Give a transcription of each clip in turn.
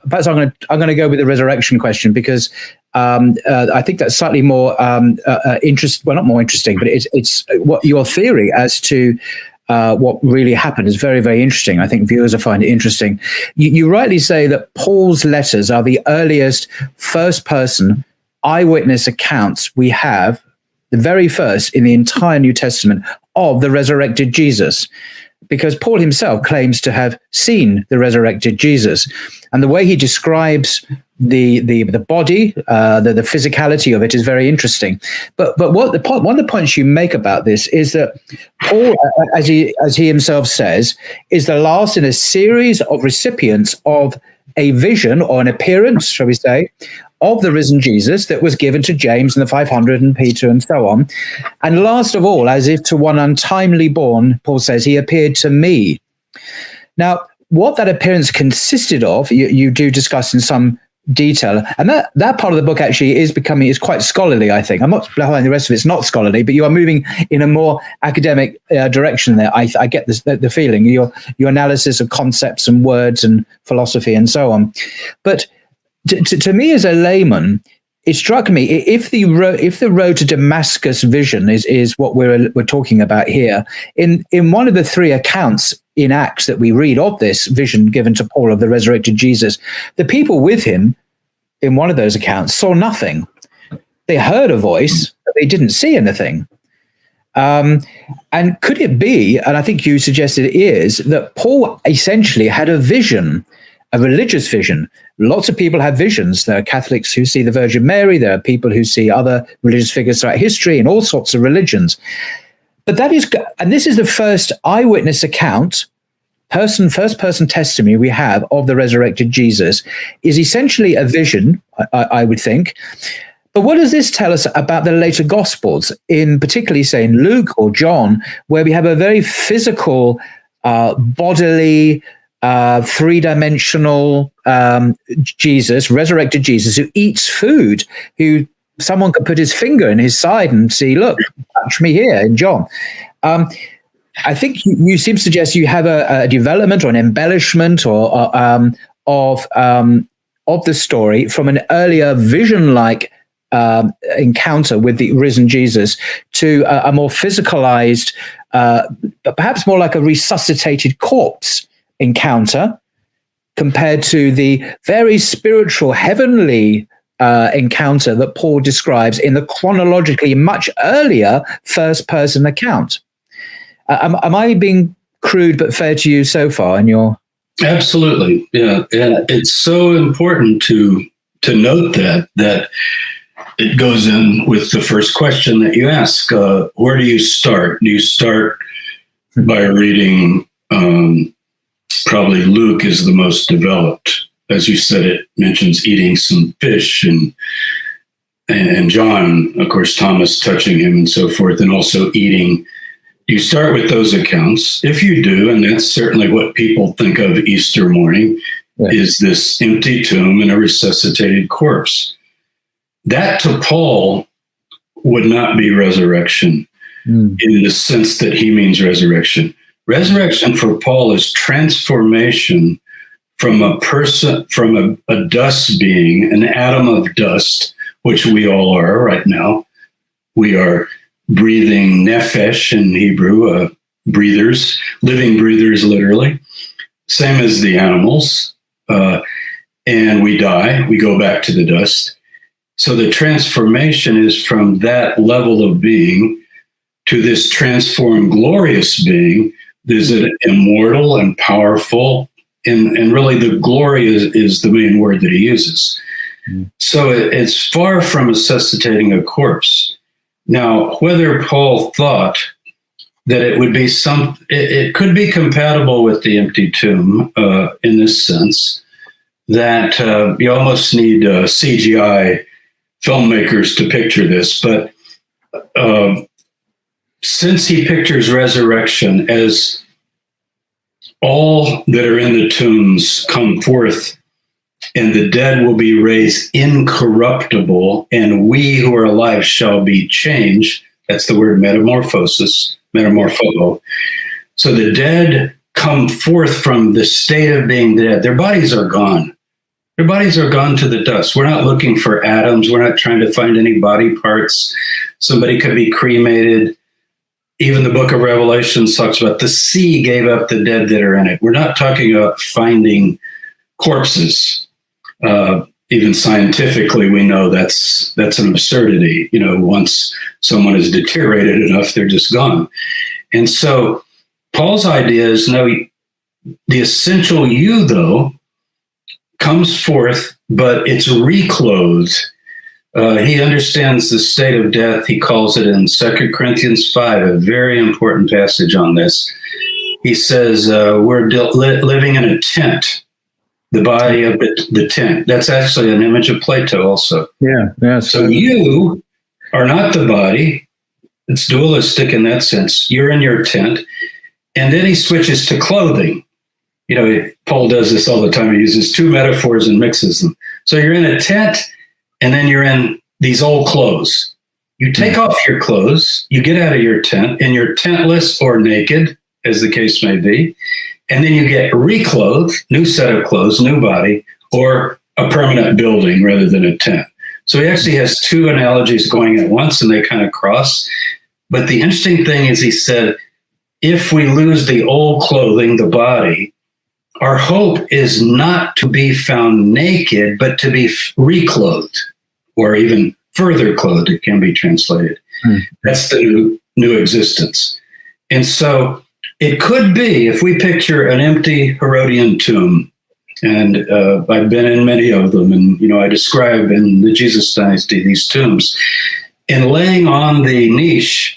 perhaps I'm going to go with the resurrection question, because I think that's slightly more well, not more interesting, but it's what your theory as to what really happened is very, very interesting. I think viewers will find it interesting. You rightly say that Paul's letters are the earliest first-person eyewitness accounts we have, the very first in the entire New Testament, of the resurrected Jesus, because Paul himself claims to have seen the resurrected Jesus. And the way he describes the body, the physicality of it is very interesting. But one of the points you make about this is that Paul, as he himself says, is the last in a series of recipients of a vision or an appearance, shall we say, of the risen Jesus that was given to James and the 500 and Peter and so on. And last of all, as if to one untimely born, Paul says, he appeared to me. Now, what that appearance consisted of, you do discuss in some detail, and that part of the book actually is quite scholarly, I think. I'm not behind the rest of it's not scholarly, but you are moving in a more academic direction there. I get the feeling, your analysis of concepts and words and philosophy and so on. But to me as a layman, it struck me, if the road to Damascus vision is what we're talking about here, in one of the three accounts in Acts that we read of this vision given to Paul of the resurrected Jesus, the people with him in one of those accounts saw nothing. They heard a voice, but they didn't see anything. And could it be, and I think you suggested it is, that Paul essentially had a vision, a religious vision? Lots of people have visions. There are Catholics who see the Virgin Mary. There are people who see other religious figures throughout history in all sorts of religions. But this is the first eyewitness account, first-person testimony we have of the resurrected Jesus, is essentially a vision, I would think. But what does this tell us about the later Gospels, in particularly, say, in Luke or John, where we have a very physical, bodily, three-dimensional Jesus, resurrected Jesus, who eats food, who someone could put his finger in his side and see, look, touch me here in John. I think you seem to suggest you have a development or an embellishment or of the story from an earlier vision-like encounter with the risen Jesus to a more physicalized, but perhaps more like a resuscitated corpse encounter, compared to the very spiritual, heavenly encounter that Paul describes in the chronologically much earlier first-person account. Am I being crude but fair to you so far in your... Absolutely, yeah. And it's so important to note that it goes in with the first question that you ask. Where do you start? Do you start by reading... probably Luke is the most developed. As you said, it mentions eating some fish, and John, of course, Thomas touching him and so forth, and also eating. You start with those accounts. If you do, and that's certainly what people think of Easter morning, is this empty tomb and a resuscitated corpse. That to Paul would not be resurrection in the sense that he means resurrection. Resurrection for Paul is transformation from a person, from a dust being, an atom of dust, which we all are right now. We are breathing nephesh in Hebrew, breathers, living breathers, literally. Same as the animals. And we die, we go back to the dust. So the transformation is from that level of being to this transformed, glorious being. Is it immortal and powerful? And really the glory is the main word that he uses. So it's far from resuscitating a corpse. Now, whether Paul thought that it would be it could be compatible with the empty tomb in this sense, that you almost need CGI filmmakers to picture this. But since he pictures resurrection as all that are in the tombs come forth, and the dead will be raised incorruptible, and we who are alive shall be changed. That's the word metamorphosis, metamorpho. So the dead come forth from the state of being dead. Their bodies are gone. Their bodies are gone to the dust. We're not looking for atoms. We're not trying to find any body parts. Somebody could be cremated. Even the book of Revelation talks about the sea gave up the dead that are in it. We're not talking about finding corpses. Even scientifically, we know that's an absurdity. Once someone is deteriorated enough, they're just gone. And so Paul's idea is, no, the essential you, though, comes forth, but it's reclothed. He understands the state of death. He calls it in 2 Corinthians 5, a very important passage on this. He says, we're living in a tent, the body of the tent. That's actually an image of Plato also. Yeah. So you are not the body. It's dualistic in that sense. You're in your tent. And then he switches to clothing. Paul does this all the time. He uses two metaphors and mixes them. So you're in a tent, and then you're in these old clothes. You take off your clothes, you get out of your tent, and you're tentless or naked, as the case may be. And then you get reclothed, new set of clothes, new body, or a permanent building rather than a tent. So he actually has two analogies going at once, and they kind of cross. But the interesting thing is, he said, if we lose the old clothing, the body, our hope is not to be found naked, but to be reclothed, or even further clothed, it can be translated. That's the new existence. And so it could be, if we picture an empty Herodian tomb, and I've been in many of them, and I describe in the Jesus Dynasty these tombs, and laying on the niche,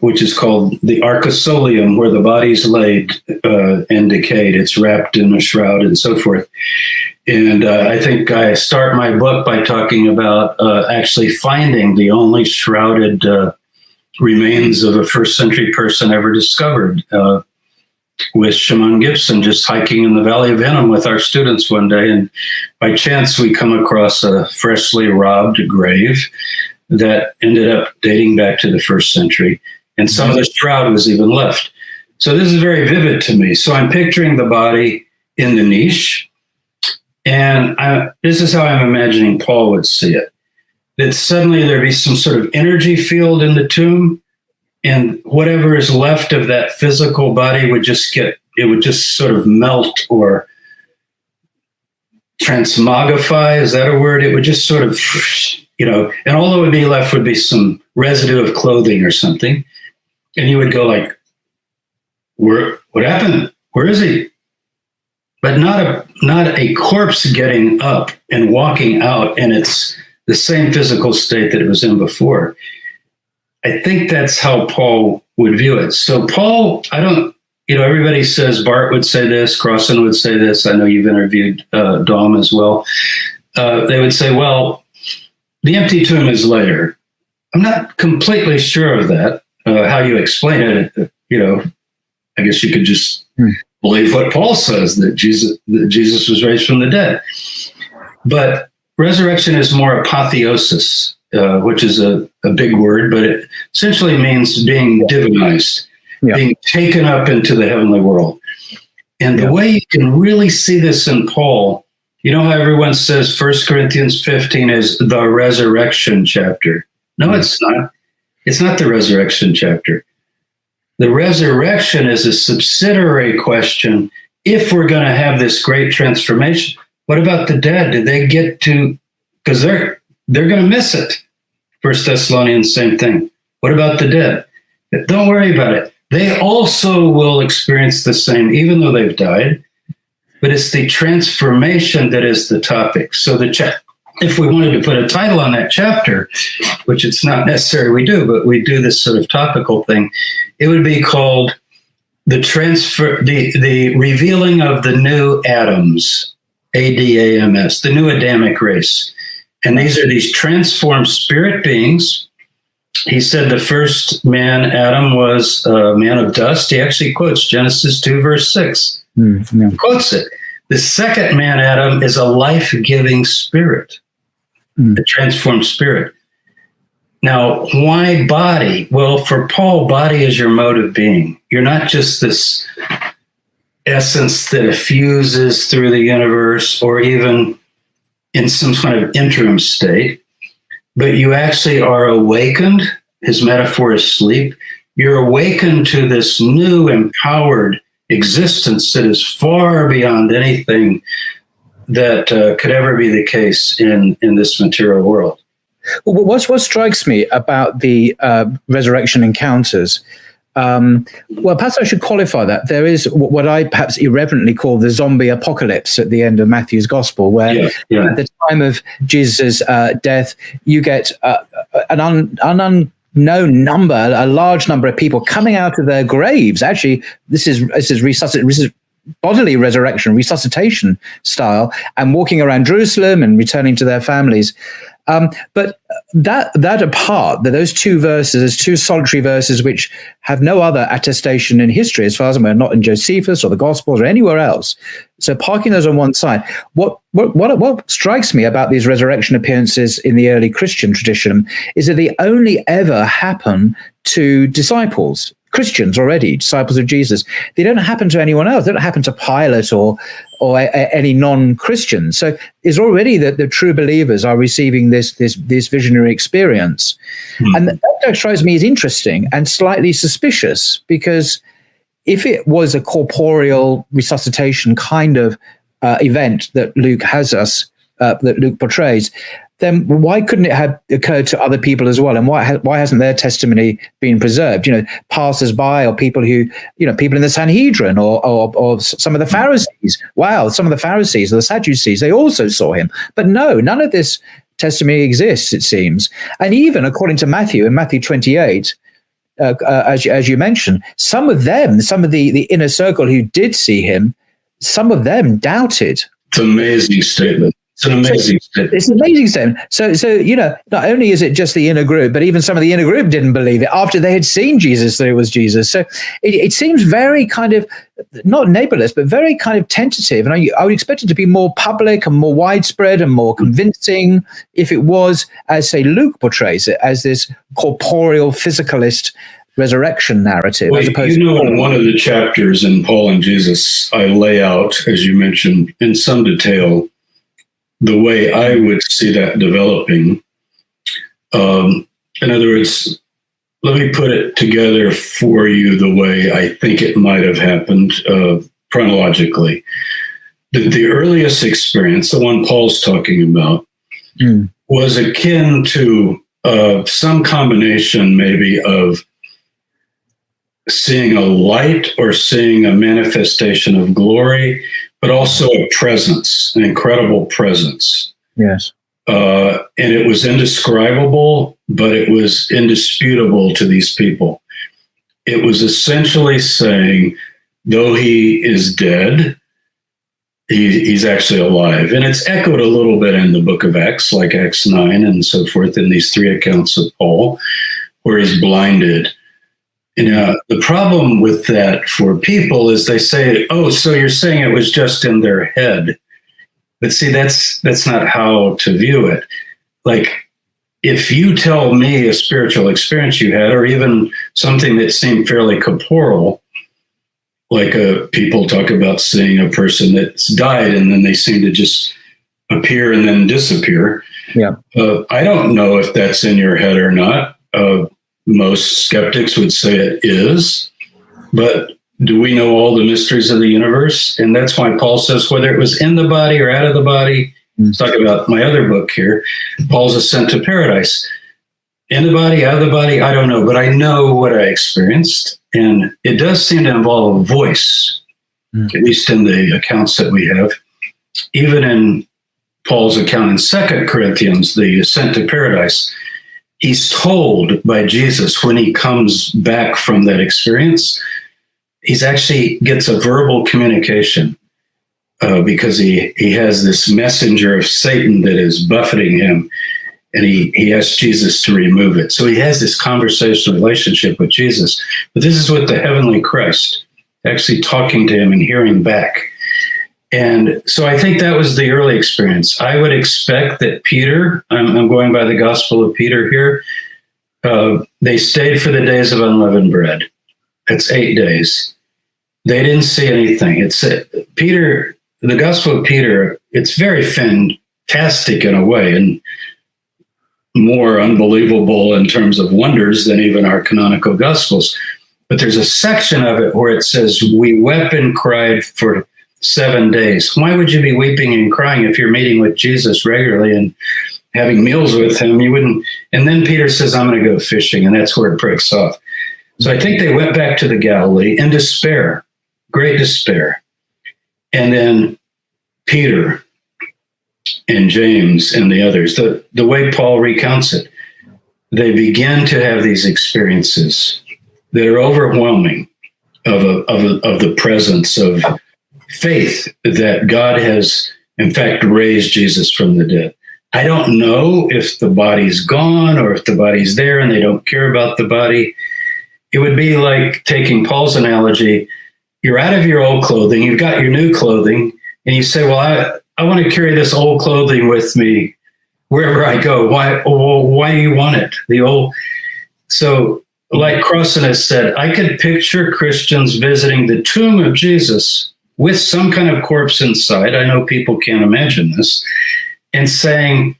which is called the arcosolium, where the body's laid and decayed. It's wrapped in a shroud and so forth. And I think I start my book by talking about actually finding the only shrouded remains of a first century person ever discovered, with Shimon Gibson, just hiking in the Valley of Hinnom with our students one day. And by chance, we come across a freshly robbed grave that ended up dating back to the first century. And some of the shroud was even left. So this is very vivid to me. So I'm picturing the body in the niche. And this is how I'm imagining Paul would see it. That suddenly there'd be some sort of energy field in the tomb, and whatever is left of that physical body would just sort of melt or transmogrify. Is that a word? It would just sort of, and all that would be left would be some residue of clothing or something. And you would go like, what happened? Where is he? But not a corpse getting up and walking out, and it's the same physical state that it was in before. I think that's how Paul would view it. So Paul, everybody says Bart would say this, Crossan would say this. I know you've interviewed Dom as well. They would say, well, the empty tomb is later. I'm not completely sure of that. How you explain it, I guess you could just believe what Paul says, that Jesus was raised from the dead. But resurrection is more apotheosis, which is a big word, but it essentially means being divinized, being taken up into the heavenly world. And the way you can really see this in Paul, how everyone says 1 Corinthians 15 is the resurrection chapter. No, it's not. It's not the resurrection chapter. The resurrection is a subsidiary question. If we're going to have this great transformation, what about the dead? Did they get to, because they're going to miss it. 1 Thessalonians, same thing. What about the dead? Don't worry about it. They also will experience the same, even though they've died. But it's the transformation that is the topic. So if we wanted to put a title on that chapter, which it's not necessary we do, but we do this sort of topical thing, it would be called the revealing of the new Adams, ADAMS, the new Adamic race. And these are these transformed spirit beings. He said the first man, Adam, was a man of dust. He actually quotes Genesis 2, verse 6. He quotes it. The second man, Adam, is a life-giving spirit, a transformed spirit. Now, why body? Well, for Paul, body is your mode of being. You're not just this essence that effuses through the universe, or even in some kind of interim state, but you actually are awakened. His metaphor is sleep. You're awakened to this new empowered existence that is far beyond anything that could ever be the case in this material world. Well, what strikes me about the resurrection encounters, well, perhaps I should qualify that. There is what I perhaps irreverently call the zombie apocalypse at the end of Matthew's gospel, where at the time of Jesus' death, you get an unknown number, a large number of people coming out of their graves. Actually, this is bodily resurrection, resuscitation style, and walking around Jerusalem and returning to their families. But that apart, those two verses, those two solitary verses, which have no other attestation in history, as far as I'm aware, not in Josephus or the Gospels or anywhere else. So parking those on one side, what strikes me about these resurrection appearances in the early Christian tradition is that they only ever happen to disciples. Christians already, disciples of Jesus. They don't happen to anyone else. They don't happen to Pilate or any non-Christians. So it's already that the true believers are receiving this visionary experience. And that strikes me as interesting and slightly suspicious, because if it was a corporeal resuscitation kind of event that Luke portrays, then why couldn't it have occurred to other people as well? And why hasn't their testimony been preserved? Passers-by, or people who, people in the Sanhedrin, or some of the Pharisees. Wow, some of the Pharisees or the Sadducees, they also saw him. But no, none of this testimony exists, it seems. And even according to Matthew, in Matthew 28, as you mentioned, some of the inner circle who did see him, some of them doubted. It's an amazing statement. It's an amazing statement. It's an amazing statement. So, not only is it just the inner group, but even some of the inner group didn't believe it after they had seen Jesus, that it was Jesus. So it seems very kind of, not nebulous, but very kind of tentative. And I would expect it to be more public and more widespread and more convincing if it was, as, say, Luke portrays it, as this corporeal, physicalist resurrection narrative. Well, as opposed in one of the chapters in Paul and Jesus, I lay out, as you mentioned, in some detail, the way I would see that developing. In other words, let me put it together for you the way I think it might have happened chronologically. The earliest experience, the one Paul's talking about, was akin to some combination maybe of seeing a light or seeing a manifestation of glory, but also a presence, an incredible presence. Yes. And it was indescribable, but it was indisputable to these people. It was essentially saying, though he is dead, he's actually alive. And it's echoed a little bit in the book of Acts, like Acts 9 and so forth, in these three accounts of Paul, where he's blinded. The problem with that for people is they say, oh, so you're saying it was just in their head. But see, that's not how to view it. Like, if you tell me a spiritual experience you had, or even something that seemed fairly corporeal, like people talk about seeing a person that's died and then they seem to just appear and then disappear. Yeah. I don't know if that's in your head or not. Most skeptics would say it is, but do we know all the mysteries of the universe? And that's why Paul says, whether it was in the body or out of the body, let's talk about my other book here, Paul's Ascent to Paradise. In the body, out of the body, I don't know, but I know what I experienced. And it does seem to involve a voice, at least in the accounts that we have. Even in Paul's account in 2 Corinthians, the Ascent to Paradise, he's told by Jesus when he comes back from that experience, he's actually gets a verbal communication because he has this messenger of Satan that is buffeting him, and he asks Jesus to remove it. So he has this conversational relationship with Jesus. But this is with the heavenly Christ, actually talking to him and hearing back. And so I think that was the early experience. I would expect that Peter, I'm going by the Gospel of Peter here, they stayed for the days of unleavened bread. That's 8 days. They didn't see anything. It's Peter, the Gospel of Peter, it's very fantastic in a way and more unbelievable in terms of wonders than even our canonical Gospels. But there's a section of it where it says, we wept and cried for 7 days. Why would you be weeping and crying if you're meeting with Jesus regularly and having meals with him? You wouldn't. And then Peter says, I'm going to go fishing. And that's where it breaks off. So I think they went back to the Galilee in despair, great despair. And then Peter and James and the others, the way Paul recounts it, they begin to have these experiences that are overwhelming of the presence of faith that God has, in fact, raised Jesus from the dead. I don't know if the body's gone or if the body's there and they don't care about the body. It would be like taking Paul's analogy. You're out of your old clothing, you've got your new clothing, and you say, well, I want to carry this old clothing with me wherever I go. Why do you want it? So like Crossan has said, I could picture Christians visiting the tomb of Jesus with some kind of corpse inside. I know people can't imagine this, and saying,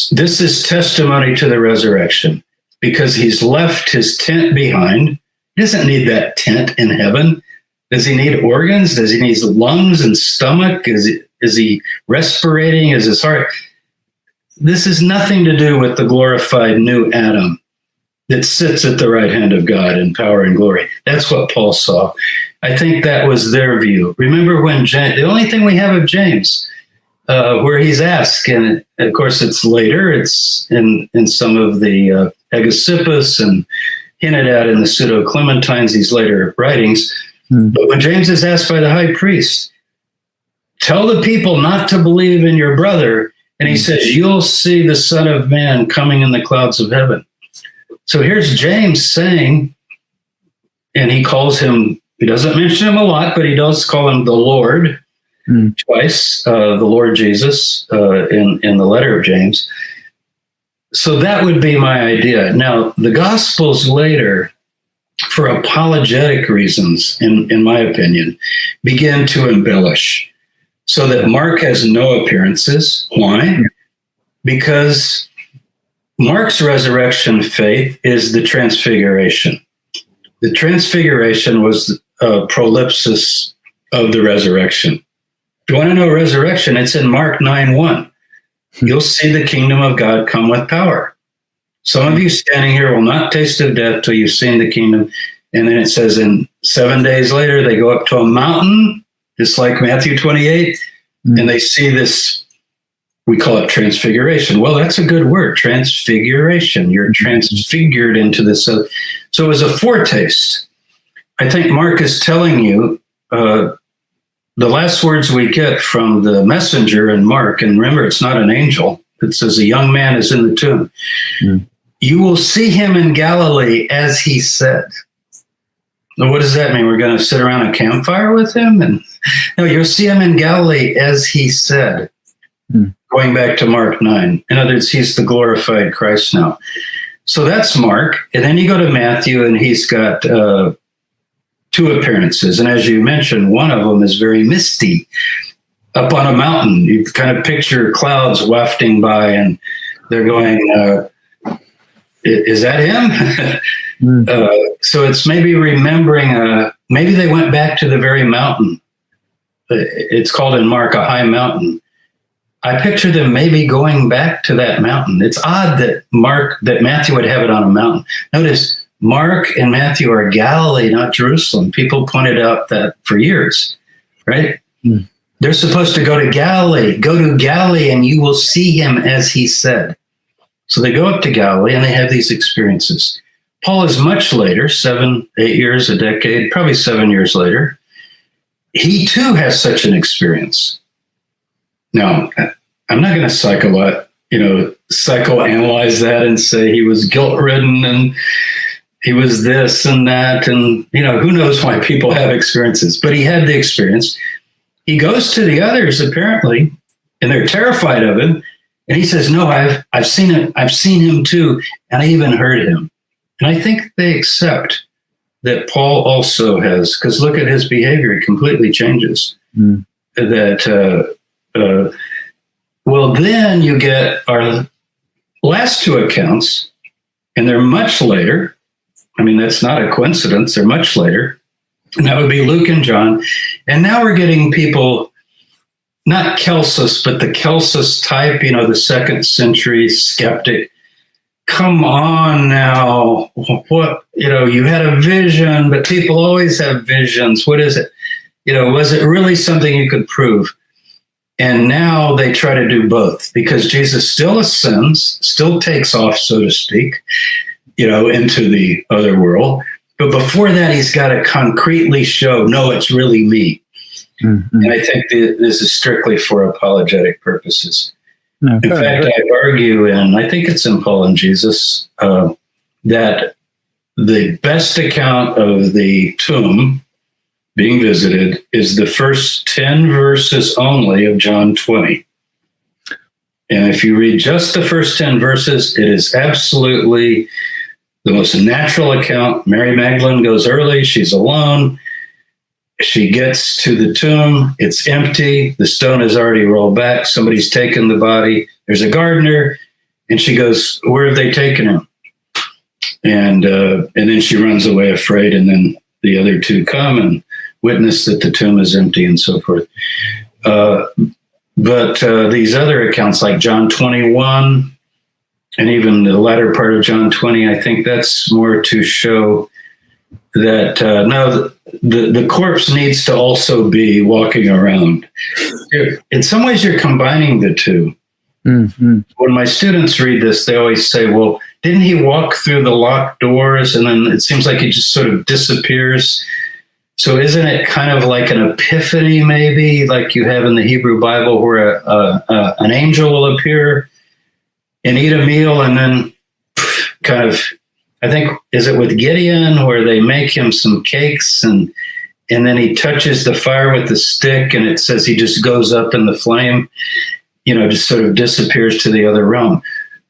this is testimony to the resurrection because he's left his tent behind. He doesn't need that tent in heaven. Does he need organs? Does he need lungs and stomach? Is he respirating? Is his heart? This has nothing to do with the glorified new Adam that sits at the right hand of God in power and glory. That's what Paul saw. I think that was their view. Remember when the only thing we have of James, where he's asked, and of course it's later, it's in some of the Hegesippus and hinted at in the Pseudo-Clementines, these later writings. But when James is asked by the high priest, tell the people not to believe in your brother, and he says, you'll see the Son of Man coming in the clouds of heaven. So here's James saying, and he calls him, he doesn't mention him a lot, but he does call him the Lord twice, the Lord Jesus in the letter of James. So that would be my idea. Now, the Gospels later, for apologetic reasons, in my opinion, begin to embellish so that Mark has no appearances. Why? Because Mark's resurrection faith is the transfiguration. The transfiguration was a prolepsis of the resurrection. If you want to know resurrection, it's in Mark 9:1. You'll see the kingdom of God come with power. Some of you standing here will not taste of death till you've seen the kingdom. And then it says, and 7 days later, they go up to a mountain, just like Matthew 28, and they see this, we call it transfiguration. Well, that's a good word, transfiguration. You're transfigured into this. So it was a foretaste. I think Mark is telling you the last words we get from the messenger in Mark, and remember, it's not an angel. It says a young man is in the tomb. You will see him in Galilee as he said. Now, what does that mean? We're going to sit around a campfire with him? And no, you'll see him in Galilee as he said. Going back to Mark 9. In other words, he's the glorified Christ now. So that's Mark. And then you go to Matthew, and he's got 2 appearances. And as you mentioned, one of them is very misty, up on a mountain. You kind of picture clouds wafting by, and they're going, is that him? So it's maybe remembering, maybe they went back to the very mountain. It's called in Mark a high mountain. I picture them maybe going back to that mountain. It's odd that Matthew would have it on a mountain. Notice Mark and Matthew are Galilee, not Jerusalem. People pointed out that for years, right? They're supposed to go to Galilee. Go to Galilee and you will see him as he said. So they go up to Galilee and they have these experiences. Paul is much later, 7, 8 years, a decade, probably 7 years later. He too has such an experience. Now, I'm not going to psychoanalyze that and say he was guilt-ridden and he was this and that. And, who knows why people have experiences, but he had the experience. He goes to the others, apparently, and they're terrified of him. And he says, no, I've seen him. I've seen him too. And I even heard him. And I think they accept that Paul also has, because look at his behavior, it completely changes. Well, then you get our last two accounts, and they're much later. I mean, that's not a coincidence. They're much later. And that would be Luke and John. And now we're getting people, not Celsus, but the Celsus type, the second century skeptic. Come on now. What, you had a vision, but people always have visions. What is it? Was it really something you could prove? And now they try to do both, because Jesus still ascends, still takes off, so to speak, into the other world. But before that, he's got to concretely show, no, it's really me. And I think this is strictly for apologetic purposes. No, in fact, I argue, and I think it's in Paul and Jesus, that the best account of the tomb being visited is the first 10 verses only of John 20. And if you read just the first 10 verses, it is absolutely the most natural account. Mary Magdalene goes early. She's alone. She gets to the tomb. It's empty. The stone is already rolled back. Somebody's taken the body. There's a gardener. And she goes, where have they taken him? And then she runs away afraid. And then the other two come and witness that the tomb is empty and so forth. But these other accounts like John 21 and even the latter part of John 20, I think that's more to show that no, the corpse needs to also be walking around. In some ways, you're combining the two. When my students read this, they always say, well, didn't he walk through the locked doors? And then it seems like he just sort of disappears. So isn't it kind of like an epiphany, maybe, like you have in the Hebrew Bible, where an angel will appear and eat a meal, and then kind of, I think, is it with Gideon, where they make him some cakes, and then he touches the fire with the stick, and it says he just goes up in the flame, just sort of disappears to the other realm.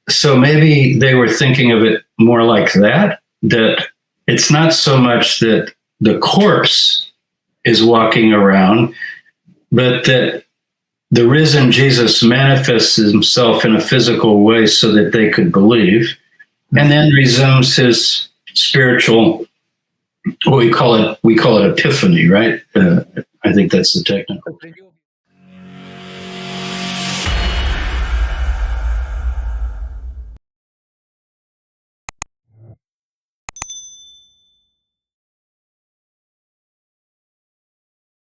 So maybe they were thinking of it more like that it's not so much that the corpse is walking around, but that the risen Jesus manifests himself in a physical way so that they could believe, and then resumes his spiritual, we call it epiphany, right? I think that's the technical.